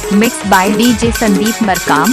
Mixed by DJ Sandeep Markam.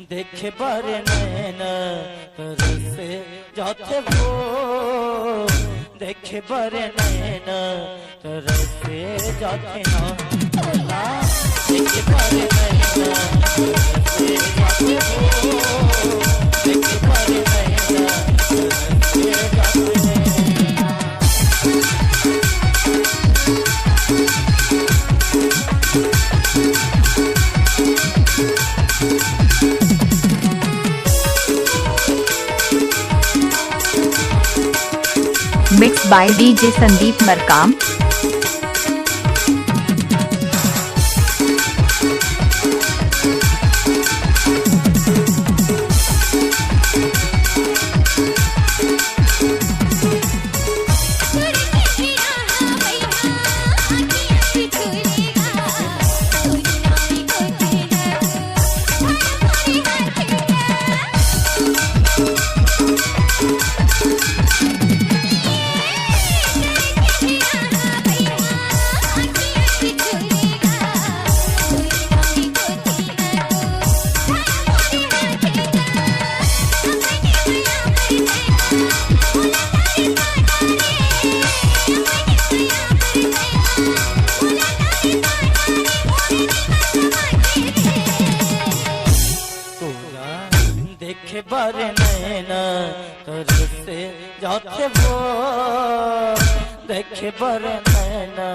देखे बरे नैना तरसे जाते वो, देखे बरे नैना तरसे जाते ना तोला, देखे बरे नैना तरसे जाते वो, देखे बरे नैना तरसे जाते ना। Mixed by DJ Sandeep Markam. देखे बरे नैना तरसे जाते वो, देखे बरे नैना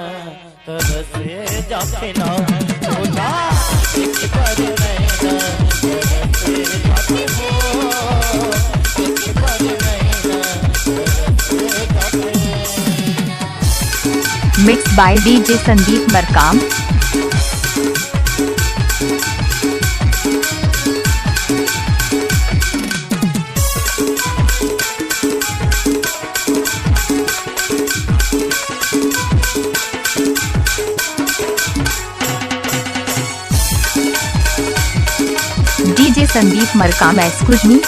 तरसे जाते ना तोला, देखे बरे नैना तरसे जाते वो, देखे बरे नैना तरसे जाते ना। Mixed by DJ Sandeep Markam. DJ Sandeep Markam, excuse me.